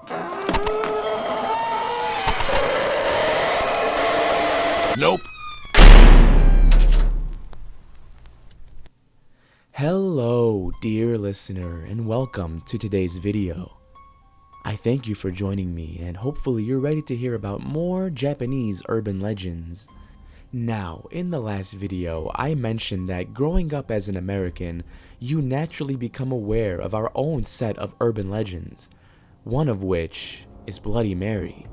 Nope. Hello, dear listener, and welcome to today's video. I thank you for joining me, and hopefully you're ready to hear about more Japanese urban legends. Now, in the last video, I mentioned that growing up as an American, you naturally become aware of our own set of urban legends, one of which is Bloody Mary.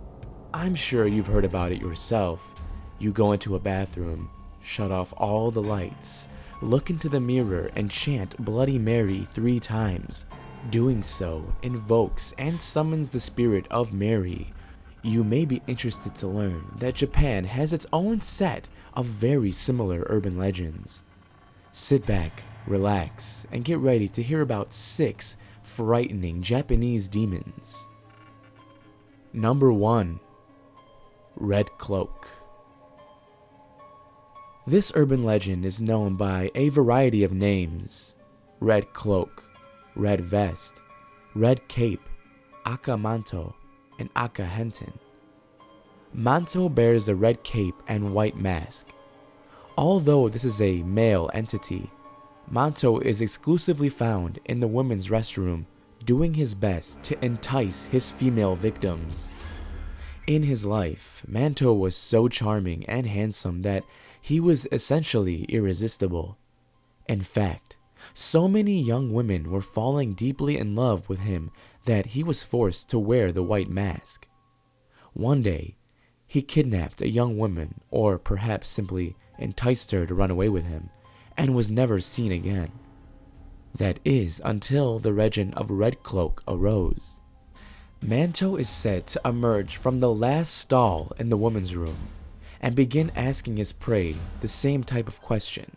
I'm sure you've heard about it yourself. You go into a bathroom, shut off all the lights, look into the mirror and chant Bloody Mary 3 times. Doing so invokes and summons the spirit of Mary. You may be interested to learn that Japan has its own set of very similar urban legends. Sit back, relax, and get ready to hear about 6 frightening Japanese demons. Number 1. Red Cloak. This urban legend is known by a variety of names: Red Cloak, Red Vest, Red Cape, Aka Manto, and Aka Henten. Manto bears a red cape and white mask. Although this is a male entity, Manto is exclusively found in the women's restroom, doing his best to entice his female victims. In his life, Manto was so charming and handsome that he was essentially irresistible. In fact, so many young women were falling deeply in love with him that he was forced to wear the white mask. One day, he kidnapped a young woman, or perhaps simply enticed her to run away with him, and was never seen again. That is until the legend of Red Cloak arose. Manto is said to emerge from the last stall in the woman's room and begin asking his prey the same type of question.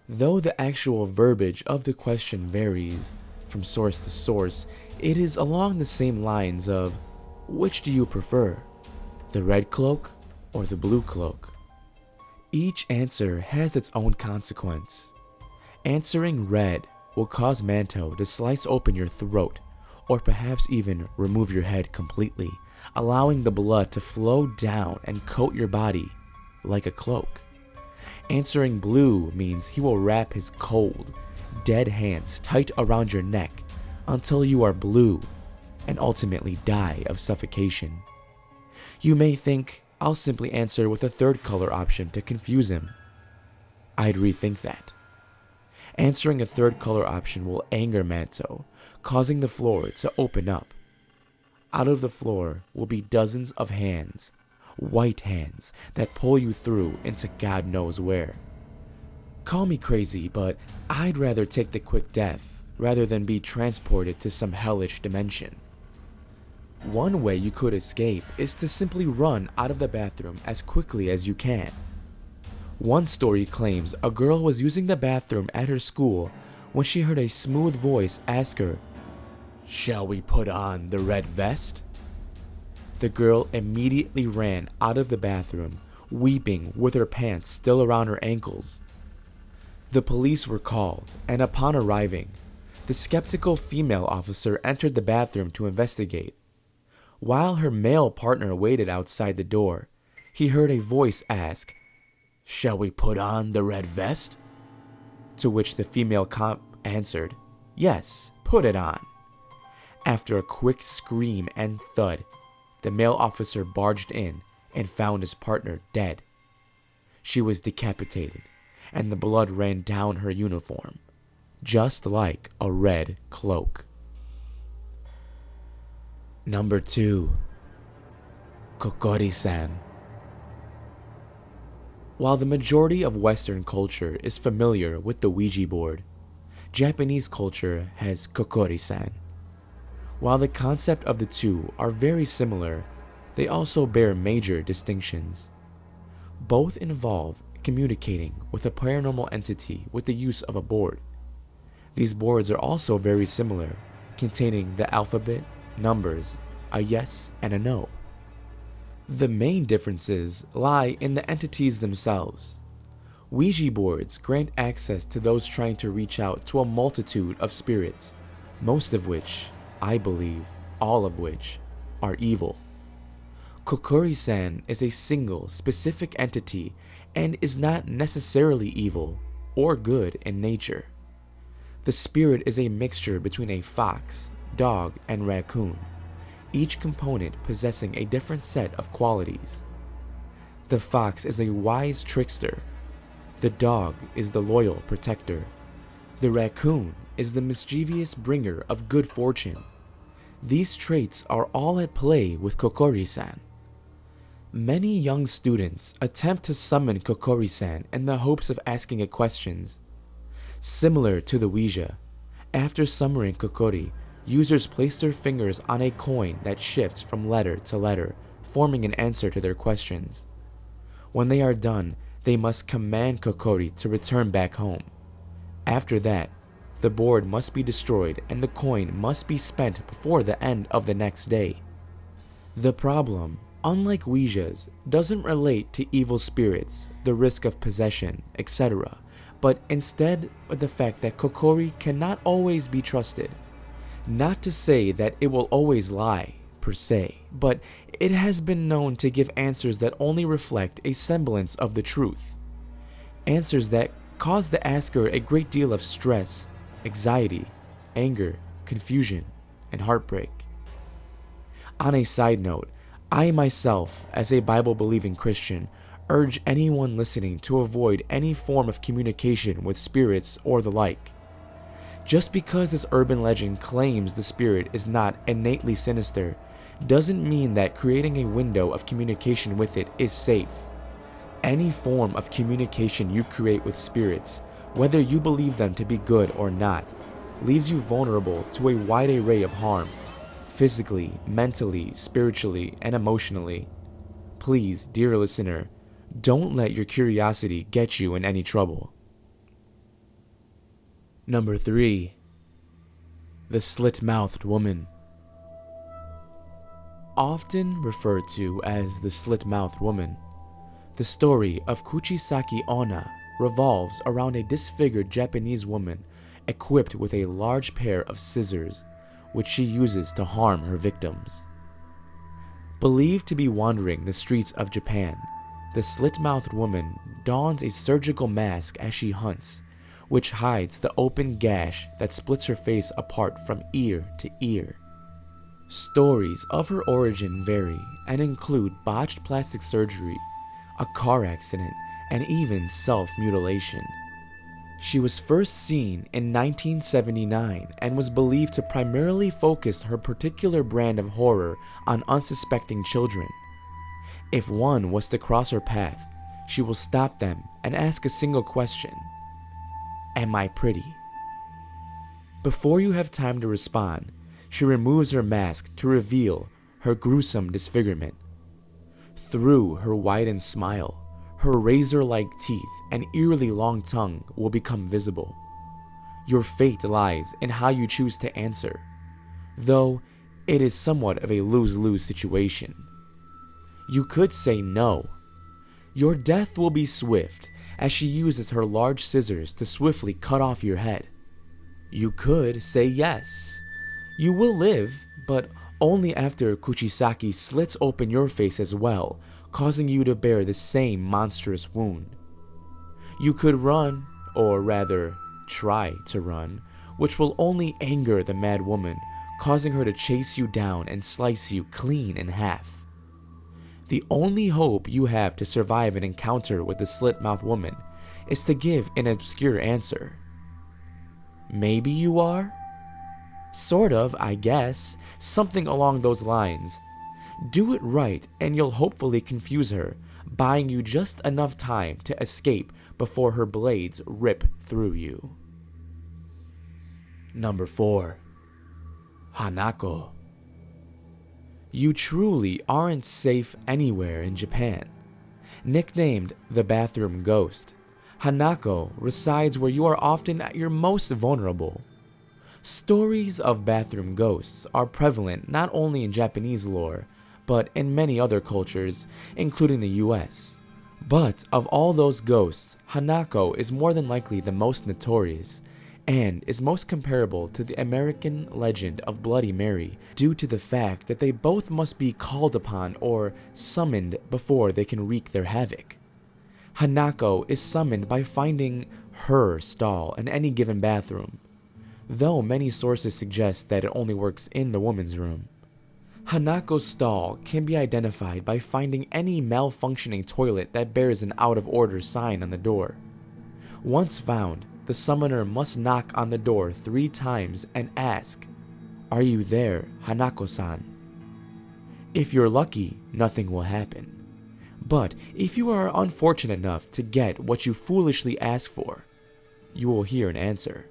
Though the actual verbiage of the question varies from source to source, it is along the same lines of, which do you prefer, the red cloak or the blue cloak? Each answer has its own consequence. Answering red will cause Manto to slice open your throat, or perhaps even remove your head completely, allowing the blood to flow down and coat your body like a cloak. Answering blue means he will wrap his cold, dead hands tight around your neck until you are blue and ultimately die of suffocation. You may think, I'll simply answer with a third color option to confuse him. I'd rethink that. Answering a third color option will anger Manto, causing the floor to open up. Out of the floor will be dozens of hands, white hands that pull you through into God knows where. Call me crazy, but I'd rather take the quick death rather than be transported to some hellish dimension. One way you could escape is to simply run out of the bathroom as quickly as you can. One story claims a girl was using the bathroom at her school when she heard a smooth voice ask her, "Shall we put on the red vest?" The girl immediately ran out of the bathroom, weeping with her pants still around her ankles. The police were called, and upon arriving, the skeptical female officer entered the bathroom to investigate. While her male partner waited outside the door, he heard a voice ask, "Shall we put on the red vest?" To which the female cop answered, "Yes, put it on." After a quick scream and thud, the male officer barged in and found his partner dead. She was decapitated, and the blood ran down her uniform, just like a red cloak. Number 2. Kakori San. While the majority of Western culture is familiar with the Ouija board, Japanese culture has Kakori San. While the concept of the two are very similar, they also bear major distinctions. Both involve communicating with a paranormal entity with the use of a board. These boards are also very similar, containing the alphabet, numbers, a yes and a no. The main differences lie in the entities themselves. Ouija boards grant access to those trying to reach out to a multitude of spirits, most of which, I believe, all of which, are evil. Kokuri-san is a single, specific entity and is not necessarily evil or good in nature. The spirit is a mixture between a fox, dog, and raccoon, each component possessing a different set of qualities. The fox is a wise trickster. The dog is the loyal protector. The raccoon is the mischievous bringer of good fortune. These traits are all at play with Kokori-san. Many young students attempt to summon Kokori-san in the hopes of asking it questions. Similar to the Ouija, after summoning Kokori, users place their fingers on a coin that shifts from letter to letter, forming an answer to their questions. When they are done, they must command Kokori to return back home. After that, the board must be destroyed and the coin must be spent before the end of the next day. The problem, unlike Ouijas, doesn't relate to evil spirits, the risk of possession, etc., but instead the fact that Kokori cannot always be trusted. Not to say that it will always lie, per se, but it has been known to give answers that only reflect a semblance of the truth. Answers that cause the asker a great deal of stress, anxiety, anger, confusion, and heartbreak. On a side note, I myself, as a Bible-believing Christian, urge anyone listening to avoid any form of communication with spirits or the like. Just because this urban legend claims the spirit is not innately sinister, doesn't mean that creating a window of communication with it is safe. Any form of communication you create with spirits, whether you believe them to be good or not, leaves you vulnerable to a wide array of harm, physically, mentally, spiritually, and emotionally. Please, dear listener, don't let your curiosity get you in any trouble. Number 3. The Slit-Mouthed Woman. Often referred to as the Slit-Mouthed Woman, the story of Kuchisakeonna revolves around a disfigured Japanese woman equipped with a large pair of scissors, which she uses to harm her victims. Believed to be wandering the streets of Japan, the slit-mouthed woman dons a surgical mask as she hunts, which hides the open gash that splits her face apart from ear to ear. Stories of her origin vary and include botched plastic surgery, a car accident, and even self-mutilation. She was first seen in 1979 and was believed to primarily focus her particular brand of horror on unsuspecting children. If one was to cross her path, she will stop them and ask a single question: "Am I pretty?" Before you have time to respond, she removes her mask to reveal her gruesome disfigurement. Through her widened smile, her razor-like teeth and eerily long tongue will become visible. Your fate lies in how you choose to answer, though it is somewhat of a lose-lose situation. You could say no. Your death will be swift, as she uses her large scissors to swiftly cut off your head. You could say yes. You will live, but only after Kuchisake slits open your face as well, causing you to bear the same monstrous wound. You could run, or rather, try to run, which will only anger the mad woman, causing her to chase you down and slice you clean in half. The only hope you have to survive an encounter with the slit-mouthed woman is to give an obscure answer. Maybe you are? Sort of, I guess, something along those lines. Do it right and you'll hopefully confuse her, buying you just enough time to escape before her blades rip through you. Number 4. Hanako. You truly aren't safe anywhere in Japan. Nicknamed the bathroom ghost, Hanako resides where you are often at your most vulnerable. Stories of bathroom ghosts are prevalent not only in Japanese lore, but in many other cultures, including the US. But of all those ghosts, Hanako is more than likely the most notorious, and is most comparable to the American legend of Bloody Mary due to the fact that they both must be called upon or summoned before they can wreak their havoc. Hanako is summoned by finding her stall in any given bathroom, though many sources suggest that it only works in the woman's room. Hanako's stall can be identified by finding any malfunctioning toilet that bears an out-of-order sign on the door. Once found, the summoner must knock on the door 3 times and ask, "Are you there, Hanako-san?" If you're lucky, nothing will happen. But if you are unfortunate enough to get what you foolishly asked for, you will hear an answer.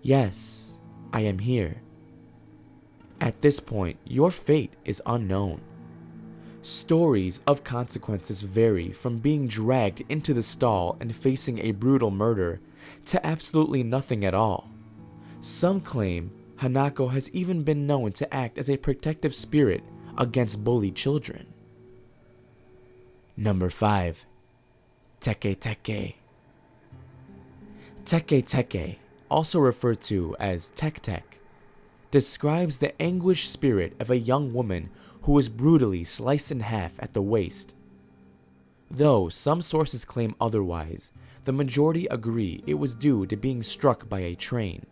"Yes, I am here." At this point, your fate is unknown. Stories of consequences vary from being dragged into the stall and facing a brutal murder to absolutely nothing at all. Some claim Hanako has even been known to act as a protective spirit against bullied children. Number 5. Teke-Teke. Teke-Teke, also referred to as Tek-Tek, describes the anguished spirit of a young woman who was brutally sliced in half at the waist. Though some sources claim otherwise, the majority agree it was due to being struck by a train.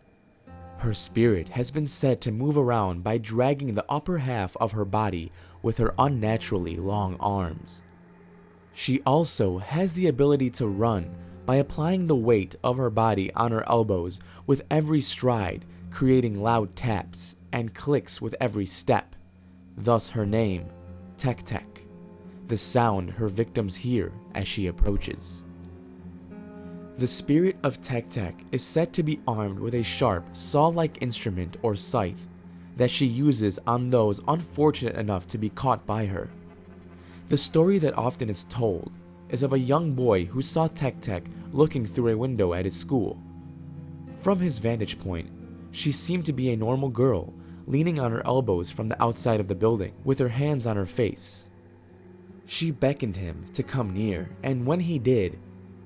Her spirit has been said to move around by dragging the upper half of her body with her unnaturally long arms. She also has the ability to run by applying the weight of her body on her elbows with every stride, creating loud taps and clicks with every step. Thus her name, Tek-Tek, the sound her victims hear as she approaches. The spirit of Tek-Tek is said to be armed with a sharp, saw-like instrument or scythe that she uses on those unfortunate enough to be caught by her. The story that often is told is of a young boy who saw Tek-Tek looking through a window at his school. From his vantage point, she seemed to be a normal girl, leaning on her elbows from the outside of the building, with her hands on her face. She beckoned him to come near, and when he did,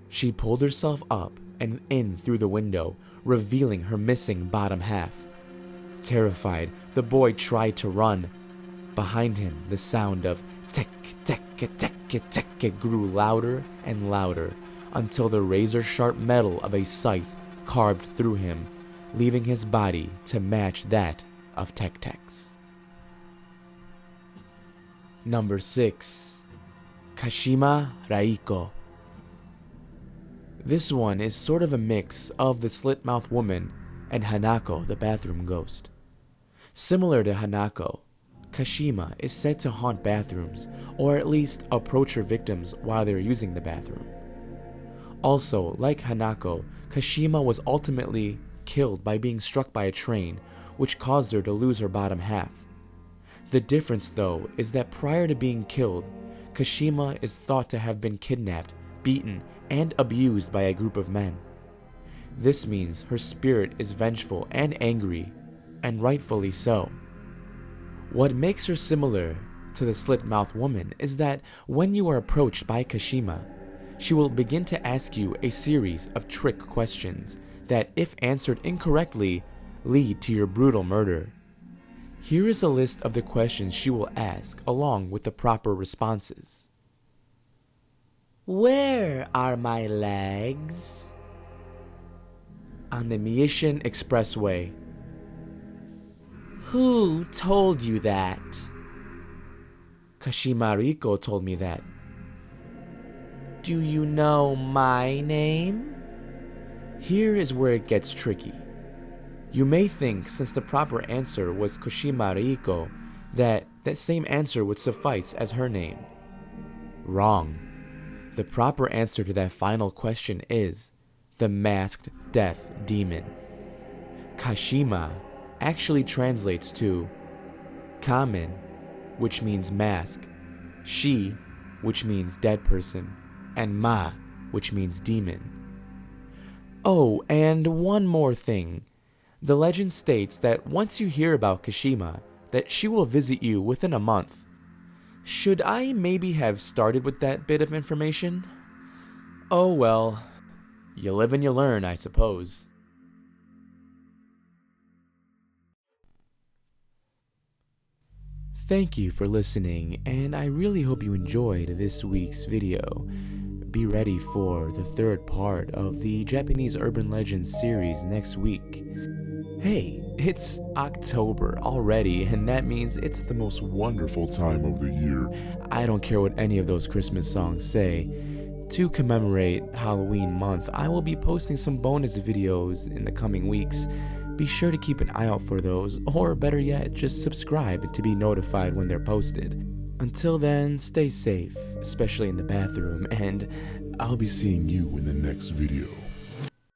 she pulled herself up and in through the window, revealing her missing bottom half. Terrified, the boy tried to run. Behind him, the sound of Teke-Teke grew louder and louder until the razor-sharp metal of a scythe carved through him, leaving his body to match that of Tek-Tek's. Number 6. Kashima Raiko. This one is sort of a mix of the Slit-Mouthed woman and Hanako, the bathroom ghost. Similar to Hanako, Kashima is said to haunt bathrooms, or at least approach her victims while they are using the bathroom. Also, like Hanako, Kashima was ultimately killed by being struck by a train, which caused her to lose her bottom half. The difference, though, is that prior to being killed, Kashima is thought to have been kidnapped, beaten, and abused by a group of men. This means her spirit is vengeful and angry, and rightfully so. What makes her similar to the Slit-Mouthed woman is that when you are approached by Kashima, she will begin to ask you a series of trick questions that, if answered incorrectly, lead to your brutal murder. Here is a list of the questions she will ask along with the proper responses. Where are my legs? On the Miishin Expressway. Who told you that? Kashima Riko told me that. Do you know my name? Here is where it gets tricky. You may think, since the proper answer was Kashima Riko, that same answer would suffice as her name. Wrong. The proper answer to that final question is the Masked Death Demon. Kashima actually translates to Kamen, which means mask, Shi, which means dead person, and Ma, which means demon. Oh, and one more thing. The legend states that once you hear about Kashima, that she will visit you within a month. Should I maybe have started with that bit of information? Oh well, you live and you learn, I suppose. Thank you for listening, and I really hope you enjoyed this week's video. Be ready for the third part of the Japanese Urban Legends series next week. Hey, it's October already, and that means it's the most wonderful time of the year. I don't care what any of those Christmas songs say. To commemorate Halloween month, I will be posting some bonus videos in the coming weeks. Be sure to keep an eye out for those, or better yet, just subscribe to be notified when they're posted. Until then, stay safe, especially in the bathroom, and I'll be seeing you in the next video.